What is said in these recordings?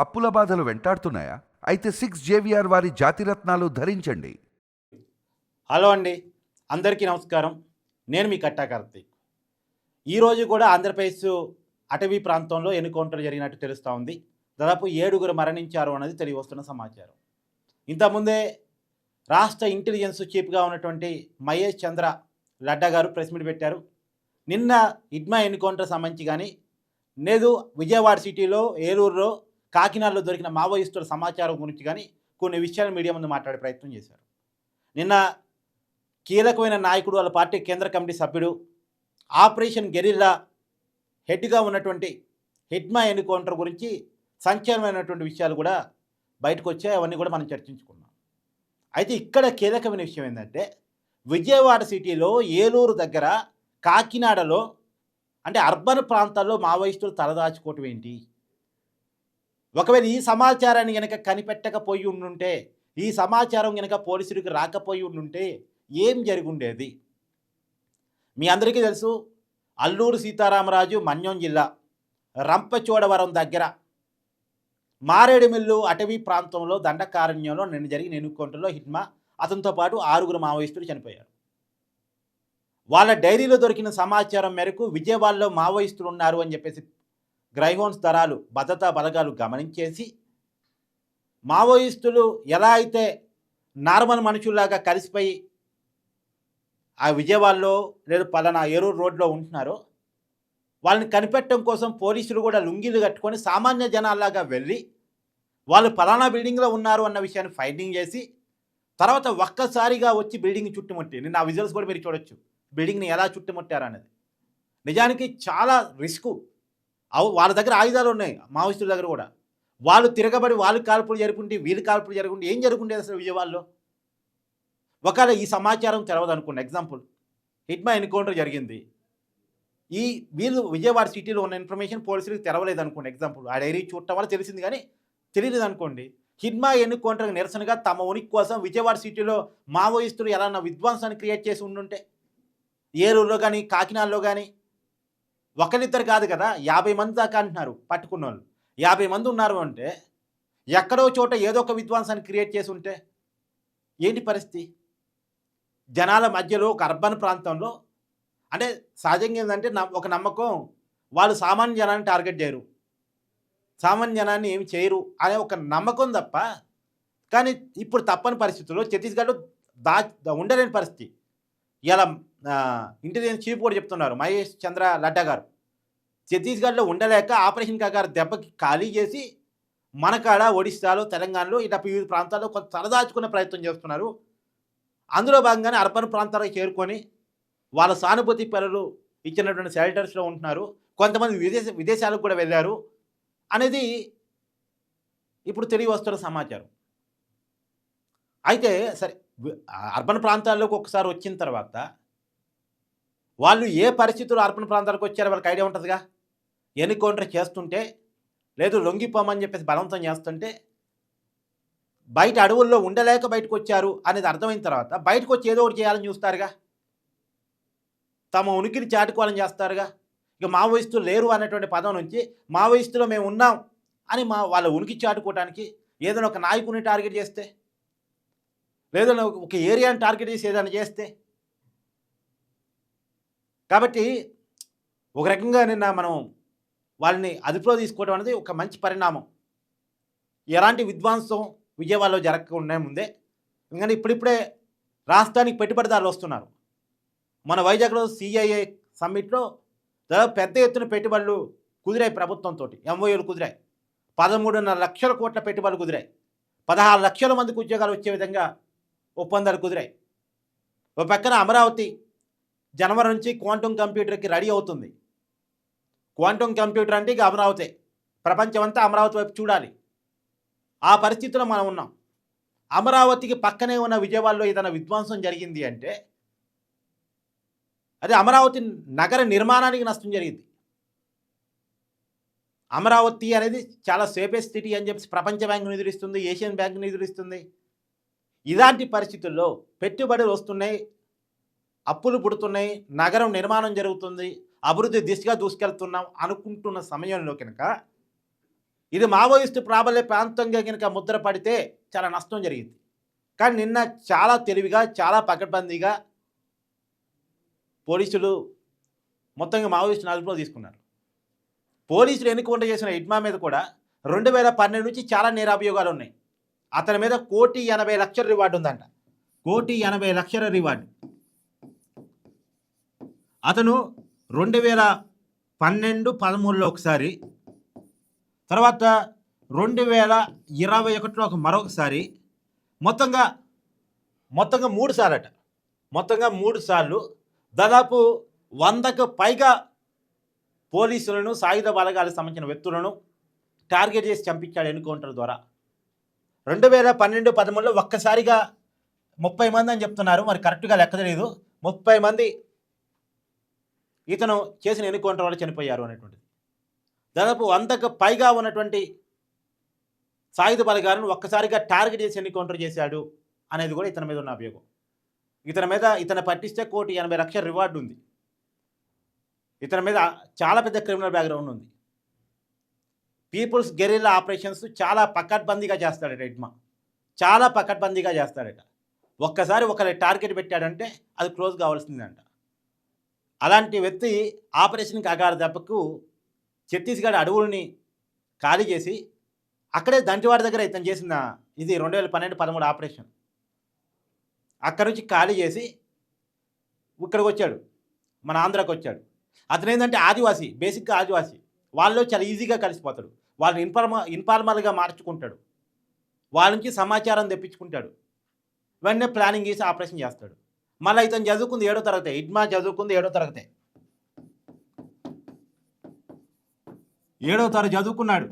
అప్పుల బాధలు వెంటాడుతున్నాయా? అయితే 6 JVR వారి జాతిరత్నాలు ధరించండి. హలో అండి, అందరికీ నమస్కారం. నేను మీ కట్టా కార్తీక్. ఈరోజు కూడా ఆంధ్రప్రదేశ్ అటవీ ప్రాంతంలో ఎన్కౌంటర్ జరిగినట్టు తెలుస్తూ ఉంది. దాదాపు 7గురు మరణించారు అన్నది తెలియవస్తున్న సమాచారం. ఇంతకుముందే రాష్ట్ర ఇంటెలిజెన్స్ చీఫ్గా ఉన్నటువంటి మహేష్ చంద్ర లడ్డా గారు ప్రెస్ మీట్ పెట్టారు. నిన్న ఇడ్మా ఎన్కౌంటర్ సంబంధించి కానీ, లేదు విజయవాడ సిటీలో, ఏలూరులో, కాకినాడలో దొరికిన మావోయిస్టుల సమాచారం గురించి కానీ కొన్ని విషయాలు మీడియా ముందు మాట్లాడే ప్రయత్నం చేశారు. నిన్న కీలకమైన నాయకుడు, వాళ్ళ పార్టీ కేంద్ర కమిటీ సభ్యుడు, ఆపరేషన్ గెరిల్లా హెడ్గా ఉన్నటువంటి హిడ్మా ఎన్కౌంటర్ గురించి సంచలనమైనటువంటి విషయాలు కూడా బయటకు వచ్చాయి. అవన్నీ కూడా మనం చర్చించుకున్నాం. అయితే ఇక్కడ కీలకమైన విషయం ఏంటంటే, విజయవాడ సిటీలో, ఏలూరు దగ్గర, కాకినాడలో, అంటే అర్బన్ ప్రాంతాల్లో మావోయిస్టులు తలదాచుకోవటం ఏంటి? ఒకవేళ ఈ సమాచారాన్ని కనుక కనిపెట్టకపోయి ఉండుంటే, ఈ సమాచారం కనుక పోలీసులకు రాకపోయి ఉండుంటే ఏం జరిగుండేది? మీ అందరికీ తెలుసు, అల్లూరు సీతారామరాజు మన్యం జిల్లా రంపచోడవరం దగ్గర మారేడుమిల్లు అటవీ ప్రాంతంలో దండకారణ్యంలో నిన్న జరిగిన ఎన్కౌంటర్లో హిడ్మా, అతనితో పాటు 6గురు మావోయిస్టులు చనిపోయారు. వాళ్ళ డైరీలో దొరికిన సమాచారం మేరకు విజయవాడలో మావోయిస్టులు ఉన్నారు అని చెప్పేసి గ్రైహోన్స్ దళాలు, భద్రతా బలగాలు గమనించేసి, మావోయిస్టులు ఎలా అయితే నార్మల్ మనుషుల్లాగా కలిసిపోయి ఆ విజయవాడలో లేదు పలానా ఏలూరు రోడ్లో ఉంటున్నారో, వాళ్ళని కనిపెట్టడం కోసం పోలీసులు కూడా లుంగీలు కట్టుకొని సామాన్య జనాల్లాగా వెళ్ళి వాళ్ళు పలానా బిల్డింగ్లో ఉన్నారు అన్న విషయాన్ని ఫైండింగ్ చేసి, తర్వాత ఒక్కసారిగా వచ్చి బిల్డింగ్ చుట్టుముట్టి, నిన్న ఆ విజువల్స్ కూడా మీరు చూడొచ్చు, బిల్డింగ్ని ఎలా చుట్టుముట్టారు అనేది. నిజానికి చాలా రిస్కు. వాళ్ళ దగ్గర ఆయుధాలు ఉన్నాయి, మావోయిస్టుల దగ్గర కూడా. వాళ్ళు తిరగబడి వాళ్ళు కాల్పులు జరుపుకుంటే, వీళ్ళు కాల్పులు జరుగుంటే ఏం జరుగుండేది అసలు విజయవాడలో? ఒకవేళ ఈ సమాచారం తెలవదు అనుకోండి, ఎగ్జాంపుల్ హిడ్మా ఎన్కౌంటర్ జరిగింది, వీళ్ళు విజయవాడ సిటీలో ఉన్న ఇన్ఫర్మేషన్ పోలీసులకు తెరవలేదు అనుకోండి, ఎగ్జాంపుల్ ఆ డైరీ చూడటం వల్ల తెలిసింది కానీ తెలియలేదు అనుకోండి. హిడ్మా ఎన్కౌంటర్కి నిరసనగా తమ ఉనికి కోసం విజయవాడ సిటీలో మావోయిస్టులు ఎలా విధ్వంసాన్ని క్రియేట్ చేసి ఉండుంటే, ఏలూరులో కానీ కాకినాడలో కానీ ఒకరిద్దరు కాదు కదా, 50 మంది దాకా అంటున్నారు పట్టుకున్న వాళ్ళు. 50 మంది ఉన్నారు అంటే ఎక్కడో చోట ఏదో ఒక విధ్వంసాన్ని క్రియేట్ చేసి ఉంటే ఏంటి పరిస్థితి? జనాల మధ్యలో ఒక అర్బన్ ప్రాంతంలో, అంటే సహజంగా ఏంటంటే ఒక నమ్మకం, వాళ్ళు సామాన్య జనాన్ని టార్గెట్ చేయరు, సామాన్య జనాన్ని ఏమి చేయరు అనే ఒక నమ్మకం తప్ప. కానీ ఇప్పుడు తప్పని పరిస్థితుల్లో ఛత్తీస్గఢ్లో ఉండలేని పరిస్థితి. ఇలా ఇంటెలిజెన్స్ చీఫ్ కూడా చెప్తున్నారు, మహేష్ చంద్ర లడ్డా గారు. ఛత్తీస్గఢ్లో ఉండలేక ఆపరేషన్ కాగారు దెబ్బకి ఖాళీ చేసి మనకాడ, ఒడిశాలో, తెలంగాణలో ఇట్లా వివిధ ప్రాంతాల్లో కొంత తలదాచుకునే ప్రయత్నం చేస్తున్నారు. అందులో భాగంగానే అర్బన్ ప్రాంతాలకు చేరుకొని వాళ్ళ సానుభూతి పరులు ఇచ్చినటువంటి షెల్టర్స్లో ఉంటున్నారు. కొంతమంది విదేశాలకు కూడా వెళ్ళారు అనేది ఇప్పుడు తెలియ వస్తున్న సమాచారం. అయితే సరే, అర్బన్ ప్రాంతాల్లోకి ఒకసారి వచ్చిన తర్వాత వాళ్ళు ఏ పరిస్థితుల్లో అర్బన్ ప్రాంతాలకు వచ్చారో వాళ్ళకి ఐడియా ఉంటుందిగా. ఎన్కౌంటర్ చేస్తుంటే, లేదు లొంగిపోమని చెప్పేసి బలవంతం చేస్తుంటే, బయట అడవుల్లో ఉండలేక బయటకు వచ్చారు అనేది అర్థమైన తర్వాత బయటకు వచ్చి ఏదో ఒకటి చేయాలని చూస్తారుగా, తమ ఉనికిని చాటుకోవాలని చేస్తారుగా. ఇక మావోయిస్టులు లేరు అనేటువంటి పదం నుంచి మావోయిస్టులో మేము ఉన్నాం అని వాళ్ళ ఉనికి చాటుకోవడానికి ఏదైనా ఒక నాయకుని టార్గెట్ చేస్తే, లేదన్నా ఒక ఏరియాని టార్గెట్ చేసి ఏదైనా చేస్తే, కాబట్టి ఒక రకంగా నిన్న మనం వాళ్ళని అదుపులో తీసుకోవడం అనేది ఒక మంచి పరిణామం. ఎలాంటి విధ్వంసం విజయవాడలో జరగకుండా ముందే, ఎందుకంటే ఇప్పుడిప్పుడే రాష్ట్రానికి పెట్టుబడిదారులు వస్తున్నారు. మన వైజాగ్లో సిఐఏ సమ్మిట్లో దాదాపు పెద్ద ఎత్తున పెట్టుబడులు కుదిరాయి ప్రభుత్వంతో, ఎంఓయూలు కుదిరాయి. 13.5 లక్షల కోట్ల పెట్టుబడులు కుదిరాయి. 16 లక్షల మందికి ఉద్యోగాలు వచ్చే విధంగా ఒప్పందాలు కుదిరాయి. ఒక పక్కన అమరావతి జనవరి నుంచి క్వాంటమ్ కంప్యూటర్కి రెడీ అవుతుంది. క్వాంటమ్ కంప్యూటర్ అంటే ఇక అమరావతి, ప్రపంచం అంతా అమరావతి వైపు చూడాలి. ఆ పరిస్థితిలో మనం ఉన్నాం. అమరావతికి పక్కనే ఉన్న విజయవాడలో ఏదైనా విధ్వంసం జరిగింది అంటే అది అమరావతి నగర నిర్మాణానికి నష్టం జరిగింది. అమరావతి అనేది చాలా సేఫెస్ట్ సిటీ అని చెప్పి ప్రపంచ బ్యాంకు నిధులిస్తుంది, ఏషియన్ బ్యాంకు నిధులిస్తుంది. ఇలాంటి పరిస్థితుల్లో పెట్టుబడులు వస్తున్నాయి, అప్పులు పుడుతున్నాయి, నగరం నిర్మాణం జరుగుతుంది, అభివృద్ధి దిశగా దూసుకెళ్తున్నాం అనుకుంటున్న సమయంలో కనుక ఇది మావోయిస్టు ప్రాబల్య ప్రాంతంగా కనుక ముద్ర పడితే చాలా నష్టం జరిగింది. కానీ నిన్న చాలా తెలివిగా, చాలా పకడ్బందీగా పోలీసులు మొత్తంగా మావోయిస్టుని అదుపులో తీసుకున్నారు. పోలీసులు ఎన్నికౌంటర్ చేసిన ఇడ్మా మీద కూడా 2012 నుంచి చాలా నేరాభియోగాలు ఉన్నాయి. అతని మీద 1,80,00,000 రివార్డు ఉందంట. 1,80,00,000 రివార్డు. అతను 2012-13లో ఒకసారి, తర్వాత 2021లో మరొకసారి, మొత్తంగా 3 సార్లట. మొత్తంగా 3 సార్లు దాదాపు 100కు పైగా పోలీసులను, సాయుధ బలగాలకు సంబంధించిన వ్యక్తులను టార్గెట్ చేసి చంపించాడు ఎన్కౌంటర్ ద్వారా. 2012-13లో ఒక్కసారిగా 30 మంది అని చెప్తున్నారు, మరి కరెక్ట్గా లెక్క తెలియదు. 30 మంది ఇతను చేసిన ఎన్కౌంటర్ వల్ల చనిపోయారు అనేటువంటిది. దాదాపు 100కు పైగా ఉన్నటువంటి సాయుధ బలగాలను ఒక్కసారిగా టార్గెట్ చేసి ఎన్కౌంటర్ చేశాడు అనేది కూడా ఇతని మీద ఉన్న అభియోగం. ఇతను పట్టిస్తే 1,80,00,000 రివార్డు ఉంది. ఇతని మీద చాలా పెద్ద క్రిమినల్ బ్యాక్గ్రౌండ్ ఉంది. పీపుల్స్ గెరిల్లా ఆపరేషన్స్ చాలా పకడ్బందీగా చేస్తాడట ఇడ్మా. చాలా పకడ్బందీగా చేస్తాడట. ఒక్కసారి ఒకరి టార్గెట్ పెట్టాడంటే అది క్లోజ్ కావాల్సిందంట. అలాంటి వ్యక్తి ఆపరేషన్కి అగారు దెబ్బకు ఛత్తీస్గఢ్ అడవుల్ని ఖాళీ చేసి అక్కడే దంటివాడి దగ్గర ఇతను చేసిన ఇది 2012-13 ఆపరేషన్. అక్కడి నుంచి ఖాళీ చేసి ఇక్కడికి వచ్చాడు, మన ఆంధ్రాకి వచ్చాడు. అతను ఏంటంటే ఆదివాసి, బేసిక్గా ఆదివాసి. వాళ్ళు చాలా ఈజీగా కలిసిపోతాడు. వాళ్ళని ఇన్ఫార్మల్గా మార్చుకుంటాడు. వాళ్ళ నుంచి సమాచారం తెప్పించుకుంటాడు. వెంటనే ప్లానింగ్ చేసి ఆపరేషన్ చేస్తాడు. మళ్ళీ ఇతను చదువుకుంది 7వ తరగతి. ఇడ్మా చదువుకుంది 7వ తరగతి. 7వ తరగతి చదువుకున్నాడు.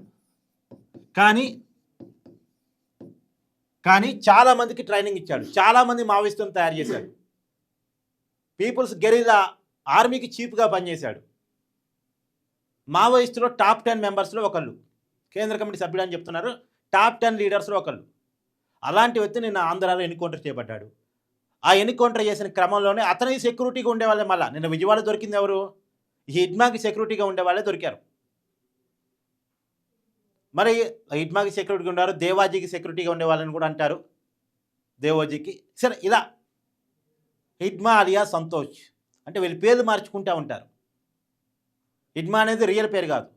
కానీ చాలామందికి ట్రైనింగ్ ఇచ్చాడు. చాలామంది మావోయిస్టులను తయారు చేశాడు. పీపుల్స్ గెరిల్లా ఆర్మీకి చీఫ్గా పనిచేశాడు. మావోయిస్టులో టాప్ 10 మెంబర్స్లో ఒకళ్ళు, కేంద్ర కమిటీ సభ్యుడు అని చెప్తున్నారు, టాప్ 10 లీడర్స్లో ఒకళ్ళు. అలాంటి వ్యక్తి నిన్న ఆంధ్రాలో ఎన్కౌంటర్ చేపట్టాడు. ఆ ఎన్కౌంటర్ చేసిన క్రమంలోనే అతనికి సెక్యూరిటీగా ఉండేవాళ్ళే. మళ్ళీ నిన్న విజయవాడ దొరికింది ఎవరు? ఈ హిడ్మాకి సెక్యూరిటీగా ఉండేవాళ్ళే దొరికారు. మరి హిడ్మాకి సెక్యూరిటీగా ఉన్నారు, దేవాజీకి సెక్యూరిటీగా ఉండేవాళ్ళని కూడా అంటారు. దేవోజీకి సరే, ఇలా హిడ్మా అలియా సంతోష్ అంటే వీళ్ళు పేర్లు మార్చుకుంటూ ఉంటారు. హిడ్మా అనేది రియల్ పేరు కాదు.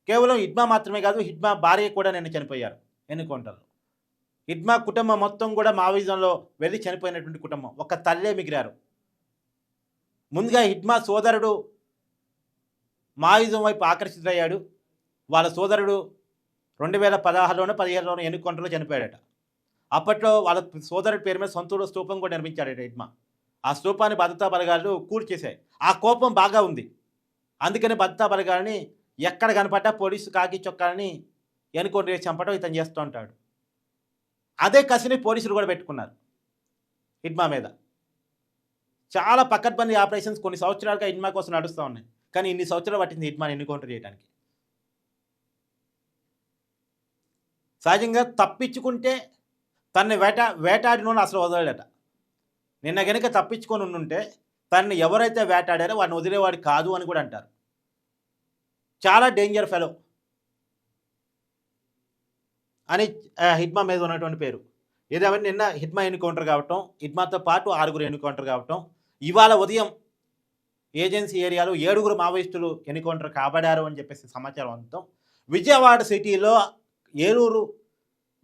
కేవలం హిడ్మా మాత్రమే కాదు, హిడ్మా భార్య కూడా నిన్న చనిపోయారు ఎన్కౌంటర్లో. హిడ్మా కుటుంబం మొత్తం కూడా మావోయిజంలో వెళ్ళి చనిపోయినటువంటి కుటుంబం. ఒక తల్లే మిగిలారు. ముందుగా హిడ్మా సోదరుడు మావోయిజం వైపు ఆకర్షితులయ్యాడు. వాళ్ళ సోదరుడు 2016లోనో 17లోనో ఎన్కౌంటర్లో చనిపోయాడట. అప్పట్లో వాళ్ళ సోదరుడి పేరు మీద సొంతూరు స్తూపం కూడా నిర్మించాడట హిడ్మా. ఆ స్తూపాన్ని భద్రతా బలగాలు కూల్చేశాయి. ఆ కోపం బాగా ఉంది. అందుకని భద్రతా బలగాలని ఎక్కడ కనపడ్డా పోలీసు కాకి చొక్కాలని ఎన్కౌంటర్ చేసి చంపడం ఇతను చేస్తూ ఉంటాడు. అదే కసిని పోలీసులు కూడా పెట్టుకున్నారు హిడ్మా మీద. చాలా పకడ్బందీ ఆపరేషన్స్ కొన్ని సంవత్సరాలుగా హిడ్మా కోసం నడుస్తూ ఉన్నాయి. కానీ ఇన్ని సంవత్సరాలు పట్టింది హిడ్మాని ఎన్కౌంటర్ చేయడానికి. సహజంగా తప్పించుకుంటే తనని వేటాడినోని అసలు వదలడట. నిన్న కనుక తప్పించుకొని ఉండుంటే తనని ఎవరైతే వేటాడారో వాడిని వదిలేవాడు కాదు అని కూడా అంటారు. చాలా డేంజర్ ఫెలో అని హిడ్మా మీద ఉన్నటువంటి పేరు. ఏదేమైనా నిన్న హిడ్మా ఎన్కౌంటర్ కావటం, హిడ్మాతో పాటు 6 ఎన్కౌంటర్ కావటం, ఇవాళ ఉదయం ఏజెన్సీ ఏరియాలో 7 మావోయిస్టులు ఎన్కౌంటర్ కాబడారు అని చెప్పేసి సమాచారం అంతం. విజయవాడ సిటీలో, ఏలూరు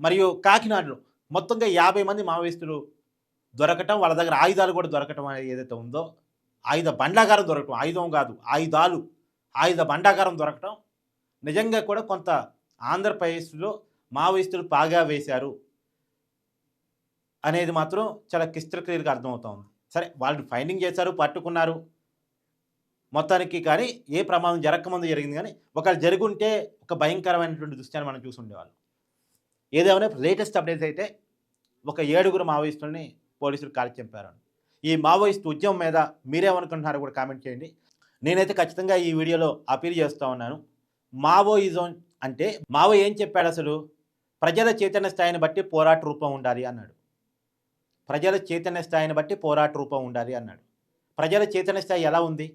మరియు కాకినాడలో మొత్తంగా 50 మంది మావోయిస్టులు దొరకటం, వాళ్ళ దగ్గర ఆయుధాలు కూడా దొరకటం అనేది ఏదైతే ఉందో, ఆయుధ బండాగారం దొరకటం, ఆయుధం కాదు ఆయుధ బండాగారం దొరకటం నిజంగా కూడా కొంత ఆంధ్రప్రదేశ్లో మావోయిస్టులు పాగా వేశారు అనేది మాత్రం చాలా క్లియర్గా అర్థమవుతా ఉంది. సరే, వాళ్ళు ఫైండింగ్ చేశారు, పట్టుకున్నారు మొత్తానికి. కానీ ఏ ప్రమాదం జరగకముందు జరిగింది. కానీ ఒకవేళ జరుగుంటే ఒక భయంకరమైనటువంటి దృశ్యాన్ని మనం చూసి ఉండేవాళ్ళం. ఏదేమైనా లేటెస్ట్ అప్డేట్స్ అయితే ఒక 7 మావోయిస్టులని పోలీసులు కాల్చి చంపారు. ఈ మావోయిస్ట్ ఉద్యమం మీద మీరేమనుకుంటున్నారో కూడా కామెంట్ చేయండి. నేనైతే ఖచ్చితంగా ఈ వీడియోలో అపీల్ చేస్తూ ఉన్నాను. మావోయిజం అంటే మావో ఏం చెప్పాడు అసలు? ప్రజల చైతన్య స్థాయిని బట్టి పోరాట రూపం ఉండాలి అన్నాడు. ప్రజల చైతన్య స్థాయిని బట్టి పోరాట రూపం ఉండాలి అన్నాడు. ప్రజల చైతన్య స్థాయి ఎలా ఉంది?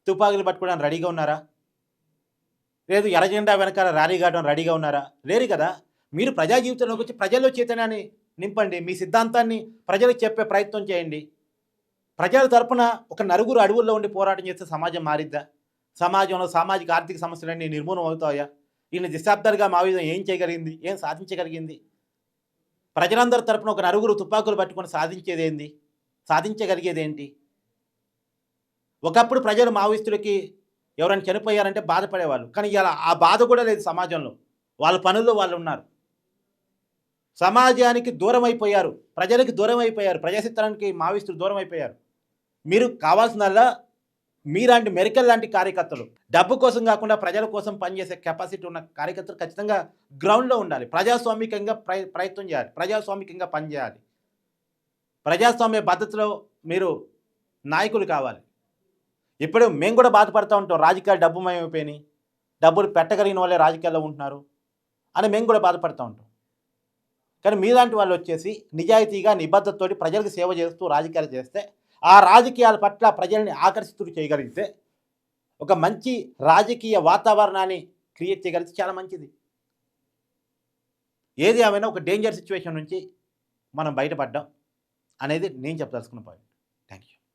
తుపాకులు పట్టుకోవడానికి రెడీగా ఉన్నారా? లేదు ఎర్రజెండా వెనకాల ర్యాలీ కావడం రెడీగా ఉన్నారా? లేరు కదా. మీరు ప్రజా జీవితంలోకి వచ్చి ప్రజల్లో చైతన్యాన్ని నింపండి. మీ సిద్ధాంతాన్ని ప్రజలకు చెప్పే ప్రయత్నం చేయండి. ప్రజల తరపున ఒక నలుగురు అడవుల్లో ఉండి పోరాటం చేస్తే సమాజం మారిద్దా? సమాజంలో సామాజిక ఆర్థిక సమస్యలన్నీ నిర్మూలన అవుతాయా? ఇన్ని దశాబ్దాలుగా మావోయిజం ఏం చేయగలిగింది? ఏం సాధించగలిగింది? ప్రజలందరి తరపున ఒక నలుగురు తుపాకులు పట్టుకొని సాధించేదేంది? సాధించగలిగేదేంటి? ఒకప్పుడు ప్రజలు మావోయిస్టులకి ఎవరైనా చనిపోయారంటే బాధపడేవాళ్ళు. కానీ ఇవాళ ఆ బాధ కూడా లేదు సమాజంలో. వాళ్ళ పనుల్లో వాళ్ళు ఉన్నారు. సమాజానికి దూరం అయిపోయారు. ప్రజలకి దూరం అయిపోయారు. ప్రజాస్వామ్యానికి మావోయిస్టులు దూరం అయిపోయారు. మీరు కావాల్సిందల్లా మీలాంటి మెరికల్ లాంటి కార్యకర్తలు, డబ్బు కోసం కాకుండా ప్రజల కోసం పనిచేసే కెపాసిటీ ఉన్న కార్యకర్తలు ఖచ్చితంగా గ్రౌండ్‌లో ఉండాలి. ప్రజాస్వామికంగా ప్రయత్నం చేయాలి. ప్రజాస్వామికంగా పనిచేయాలి. ప్రజాస్వామ్య పద్ధతిలో మీరు నాయకులు కావాలి. ఇప్పుడు మేము కూడా బాధపడతా ఉంటాం. రాజకీయాలు డబ్బుమయమైపోయినాయి. డబ్బులు పెట్టగలిగిన వాళ్ళే రాజకీయాల్లో ఉంటున్నారు అని మేము కూడా బాధపడతా ఉంటాం. కానీ మీలాంటి వాళ్ళు వచ్చేసి నిజాయితీగా నిబద్ధతతోటి ప్రజలకు సేవ చేస్తూ రాజకీయాలు చేస్తే, ఆ రాజకీయాల పట్ల ప్రజల్ని ఆకర్షితులు చేయగలిగితే, ఒక మంచి రాజకీయ వాతావరణాన్ని క్రియేట్ చేయగలిగితే చాలా మంచిది. ఏది ఏమైనా ఒక డేంజర్ సిచ్యువేషన్ నుంచి మనం బయటపడ్డాం అనేది నేను చెప్పదలుచుకున్న పాయింట్.